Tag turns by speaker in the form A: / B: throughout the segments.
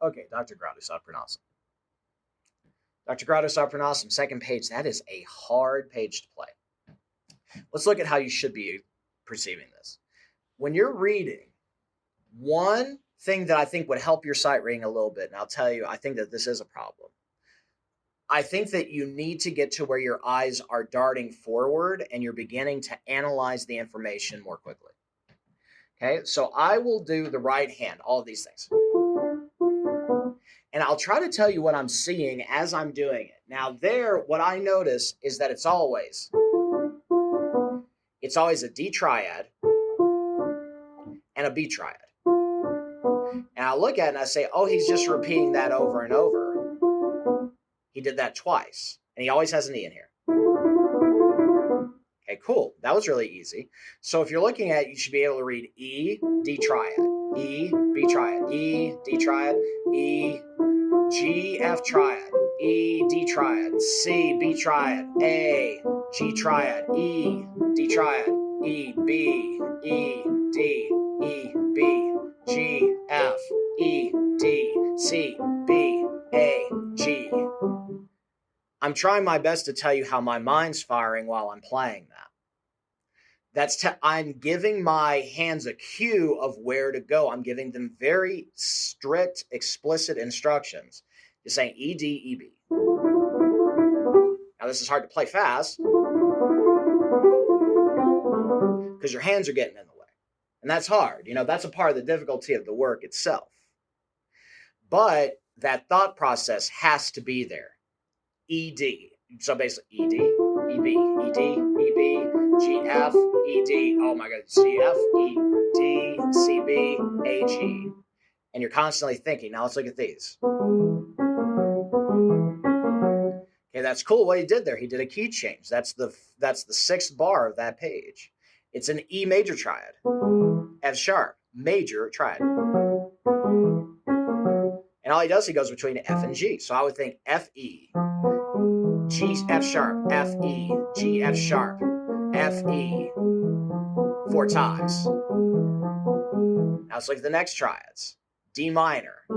A: Okay, Dr. Gradus ad pronouncem. Dr. Gradus ad pronouncem, second page. That is a hard page to play. Let's look at how you should be perceiving this. When you're reading, one thing that I think would help your sight reading a little bit, and I'll tell you, I think that this is a problem. I think that you need to get to where your eyes are darting forward and you're beginning to analyze the information more quickly. Okay, so I will do the right hand, all of these things. And I'll try to tell you what I'm seeing as I'm doing it. Now there, what I notice is that it's always a D triad and a B triad. And I look at it and I say, oh, he's just repeating that over and over. He did that twice. And he always has an E in here. Okay, cool. That was really easy. So if you're looking at it, you should be able to read E, D triad, E, B triad, E, D triad, E, G, F triad, E, D triad, C, B triad, A, G triad, E, D triad, E, B, E, D, E, B, G, F, E, D, C, B, A, G. I'm trying my best to tell you how my mind's firing while I'm playing that. I'm giving my hands a cue of where to go. I'm giving them very strict, explicit instructions. You're saying E, D, E, B. Now, this is hard to play fast because your hands are getting in the way. And that's hard. That's a part of the difficulty of the work itself. But that thought process has to be there. E, D. So basically, E, D, E, B, E, D, E, B, G, F, E, D. Oh my God. G, F, E, D, C, B, A, G. And you're constantly thinking. Now let's look at these. Okay, that's cool what he did there. He did a key change. That's the sixth bar of that page. It's an E major triad. F sharp, major triad. And all he does, he goes between F and G. So I would think F, E, G, F sharp, F, E, G, F sharp, F, E, 4 times. Now let's look at the next triads. D minor,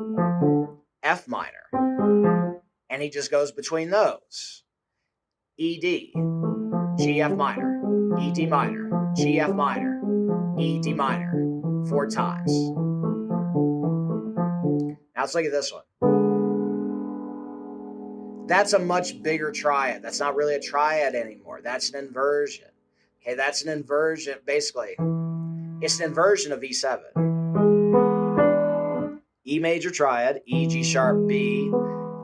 A: F minor, and he just goes between those. E, D, G, F minor, E, D minor, G, F minor, E, D minor, 4 times. Now let's look at this one. That's a much bigger triad. That's not really a triad anymore. That's an inversion. Okay, that's an inversion. Basically, it's an inversion of E7. E major triad, E, G sharp, B,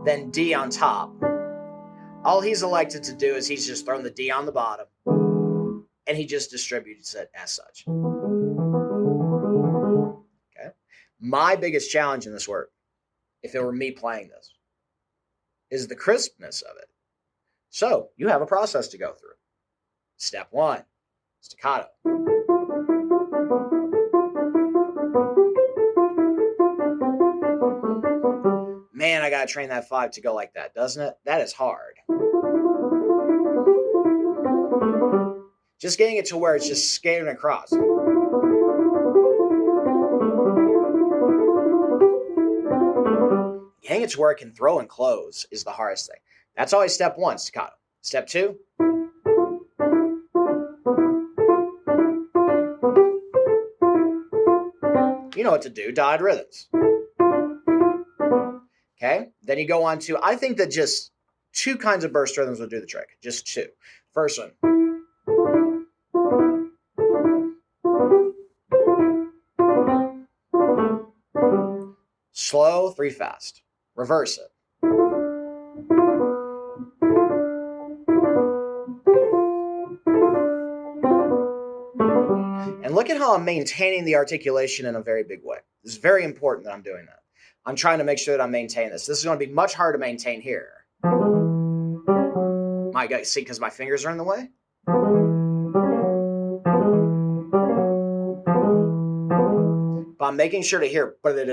A: then D on top. All he's elected to do is he's just thrown the D on the bottom, and he just distributes it as such. Okay. My biggest challenge in this work, if it were me playing this, is the crispness of it. So you have a process to go through. Step 1, staccato. Man, I gotta train that 5 to go like that, doesn't it? That is hard. Just getting it to where it's just skating across. Getting it to where it can throw and close is the hardest thing. That's always step 1, staccato. Step 2. You know what to do, dotted rhythms. Okay, then you go on to, I think that just 2 kinds of burst rhythms will do the trick. Just 2. First one. Slow, 3 fast. Reverse it. And look at how I'm maintaining the articulation in a very big way. This is very important that I'm doing that. I'm trying to make sure that I'm maintaining this. This is going to be much harder to maintain here. My God, see, because my fingers are in the way? But I'm making sure to hear, there we go,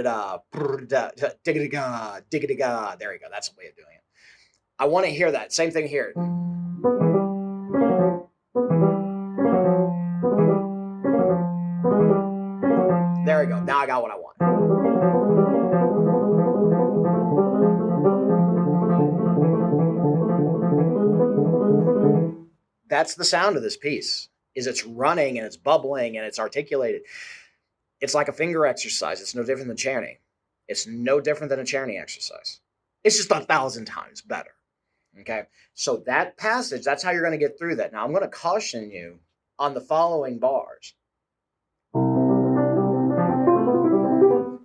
A: that's the way of doing it. I want to hear that. Same thing here. There There you go. Now I got what I want. That's the sound of this piece, is it's running and it's bubbling and it's articulated. It's like a finger exercise. It's no different than chanting. It's no different than a chanting exercise. It's just 1,000 times better. Okay? So that passage, that's how you're going to get through that. Now, I'm going to caution you on the following bars.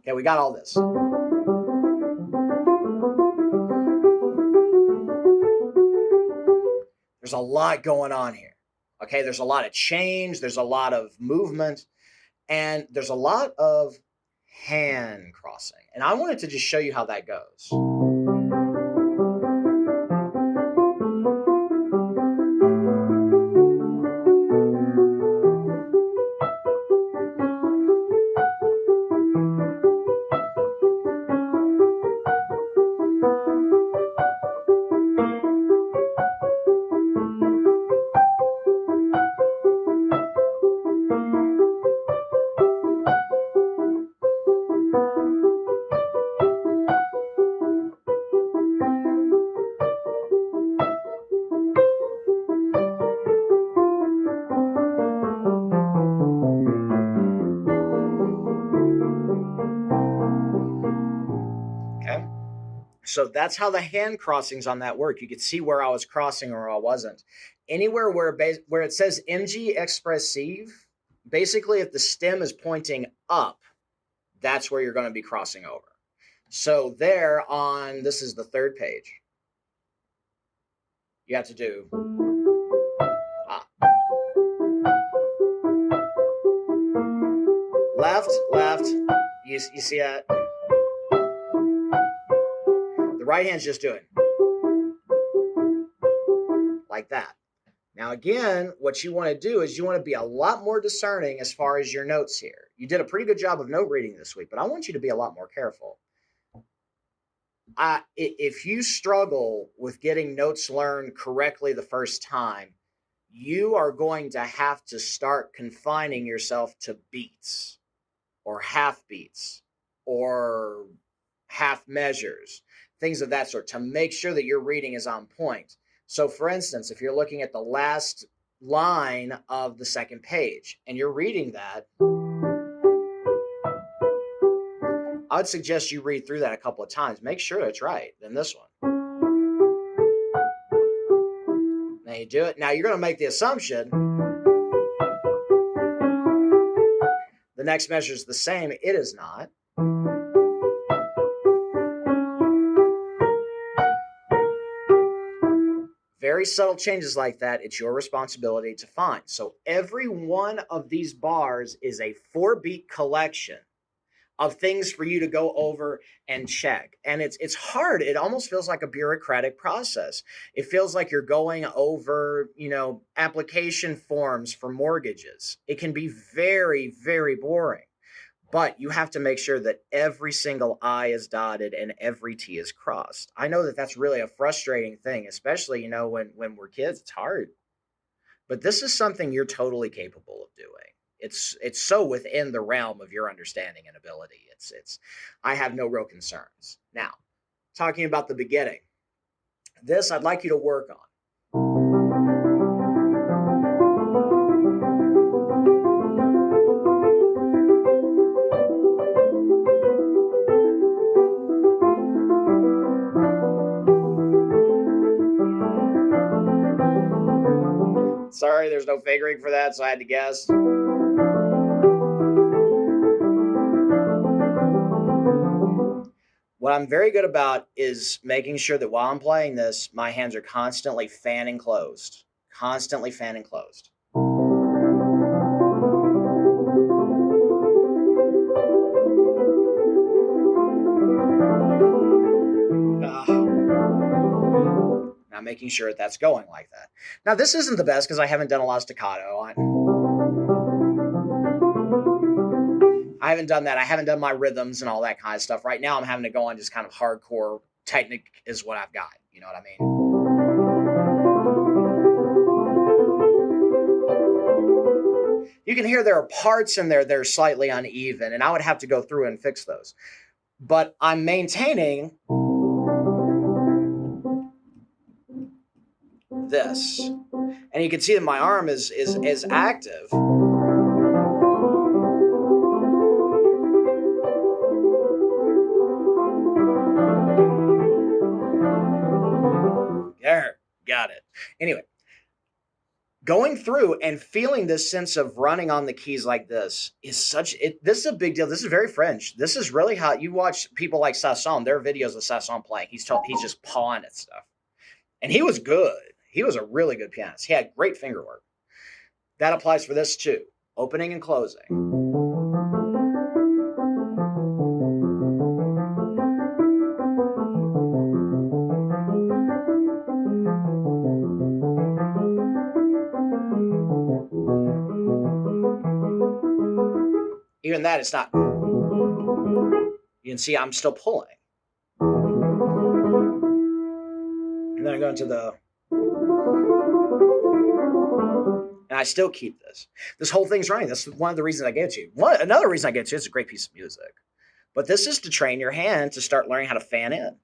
A: Okay, we got all this. There's a lot going on here. Okay, there's a lot of change, there's a lot of movement, and there's a lot of hand crossing. And I wanted to just show you how that goes. So that's how the hand crossings on that work. You could see where I was crossing or I wasn't. Anywhere where it says MG expressive, basically if the stem is pointing up, that's where you're going to be crossing over. So there on, this is the third page, you have to do left, left. You see that? The right hand's just doing like that. Now, again, what you want to do is you want to be a lot more discerning as far as your notes here. You did a pretty good job of note reading this week, but I want you to be a lot more careful. If you struggle with getting notes learned correctly the first time, you are going to have to start confining yourself to beats or half beats or half measures, things of that sort, to make sure that your reading is on point. So, for instance, if you're looking at the last line of the second page and you're reading that, I would suggest you read through that a couple of times. Make sure it's right. Then this one. Now you do it. Now you're going to make the assumption the next measure is the same. It is not. Very subtle changes like that, it's your responsibility to find. So every one of these bars is a 4-beat collection of things for you to go over and check. And it's hard. It almost feels like a bureaucratic process. It feels like you're going over, application forms for mortgages. It can be very, very boring. But you have to make sure that every single I is dotted and every T is crossed. I know that that's really a frustrating thing, especially, when we're kids. It's hard. But this is something you're totally capable of doing. It's so within the realm of your understanding and ability. I have no real concerns. Now, talking about the beginning, this I'd like you to work on. Sorry, there's no fingering for that, so I had to guess. What I'm very good about is making sure that while I'm playing this, my hands are constantly fanning closed. Constantly fanning closed. Now making sure that's going like that. Now this isn't the best because I haven't done a lot of staccato. I haven't done that. I haven't done my rhythms and all that kind of stuff. Right now I'm having to go on just kind of hardcore technique is what I've got. You know what I mean? You can hear there are parts in there that are slightly uneven, and I would have to go through and fix those. But I'm maintaining this. And you can see that my arm is active. There, got it. Anyway, going through and feeling this sense of running on the keys like this is this is a big deal. This is very French. This is really how you watch people like Sasson, their videos of Sasson playing. He's just pawing at stuff. And he was good. He was a really good pianist. He had great finger work. That applies for this too. Opening and closing. Even that, it's not. You can see I'm still pulling. And then I go into the. And I still keep this. This whole thing's running. This is one of the reasons I gave it to you. Another reason I gave it to you, it's a great piece of music. But this is to train your hand to start learning how to fan in.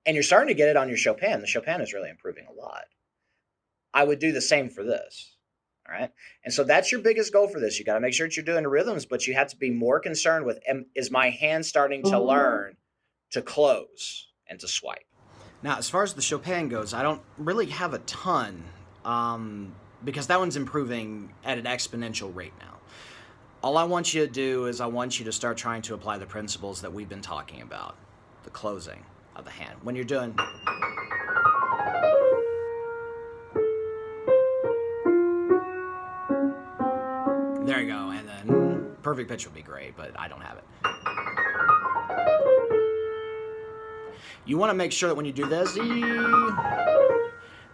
A: And you're starting to get it on your Chopin. The Chopin is really improving a lot. I would do the same for this. All right. And so that's your biggest goal for this. You got to make sure that you're doing the rhythms, but you have to be more concerned with, is my hand starting to learn to close and to swipe? Now, as far as the Chopin goes, I don't really have a ton because that one's improving at an exponential rate now. All I want you to do is I want you to start trying to apply the principles that we've been talking about, the closing of the hand. When you're doing... There you go, and then perfect pitch would be great, but I don't have it. You want to make sure that when you do this,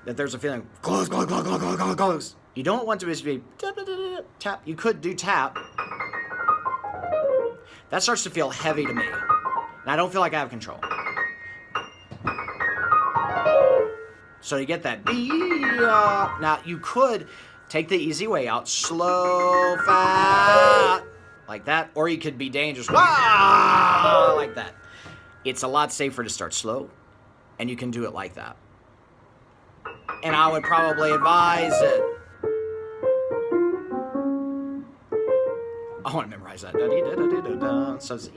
A: that there's a feeling, close, close, close, close, close, close. You don't want to just be tap. You could do tap. That starts to feel heavy to me, and I don't feel like I have control. So you get that. Now, you could take the easy way out, slow, fat, like that, or you could be dangerous, wah, like that. It's a lot safer to start slow, and you can do it like that. And I would probably advise it. I want to memorize that. So it's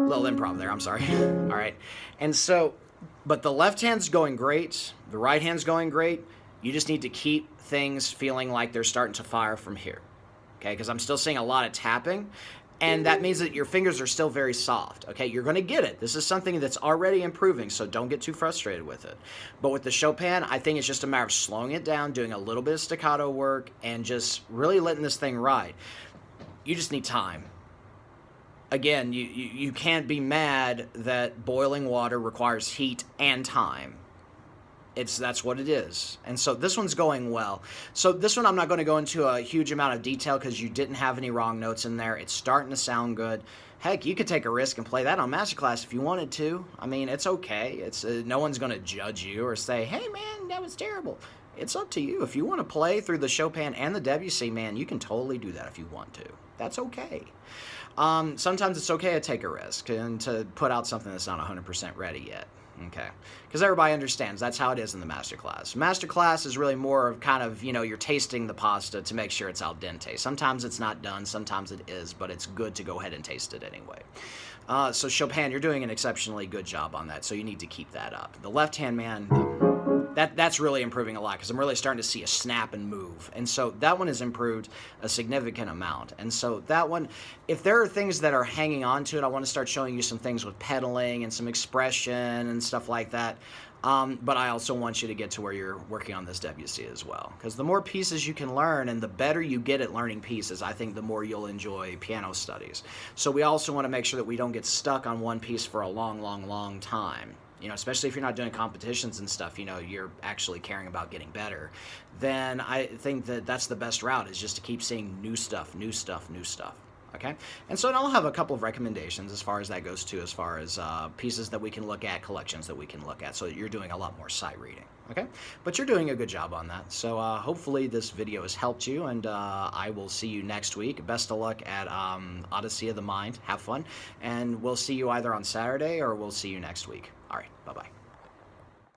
A: little improv there, I'm sorry. All right. And so, but the left hand's going great. The right hand's going great. You just need to keep things feeling like they're starting to fire from here. Okay, because I'm still seeing a lot of tapping, and that means that your fingers are still very soft. Okay, you're going to get it. This is something that's already improving, so don't get too frustrated with it. But with the Chopin, I think it's just a matter of slowing it down, doing a little bit of staccato work, and just really letting this thing ride. You just need time. Again, you can't be mad that boiling water requires heat and time. That's what it is. And so this one's going well. So this one I'm not going to go into a huge amount of detail because you didn't have any wrong notes in there. It's starting to sound good. Heck, you could take a risk and play that on Masterclass if you wanted to. I mean, it's okay. It's no one's going to judge you or say, hey, man, that was terrible. It's up to you. If you want to play through the Chopin and the Debussy, man, you can totally do that if you want to. That's okay. Sometimes it's okay to take a risk and to put out something that's not 100% ready yet. Okay, because everybody understands that's how it is in the masterclass. Masterclass is really more of kind of, you're tasting the pasta to make sure it's al dente. Sometimes it's not done, sometimes it is, but it's good to go ahead and taste it anyway. So Chopin, you're doing an exceptionally good job on that, so you need to keep that up. The left-hand man, that's really improving a lot because I'm really starting to see a snap and move. And so that one has improved a significant amount. And so that one, if there are things that are hanging on to it, I want to start showing you some things with pedaling and some expression and stuff like that. But I also want you to get to where you're working on this Debussy as well. Because the more pieces you can learn and the better you get at learning pieces, I think the more you'll enjoy piano studies. So we also want to make sure that we don't get stuck on one piece for a long, long, long time. Especially if you're not doing competitions and stuff, you're actually caring about getting better, then I think that that's the best route is just to keep seeing new stuff, new stuff, new stuff. Okay, and so I'll have a couple of recommendations as far as that goes too, as far as pieces that we can look at, collections that we can look at, so that you're doing a lot more sight reading. Okay, but you're doing a good job on that. So hopefully this video has helped you, and I will see you next week. Best of luck at Odyssey of the Mind. Have fun, and we'll see you either on Saturday or we'll see you next week. All right, bye-bye.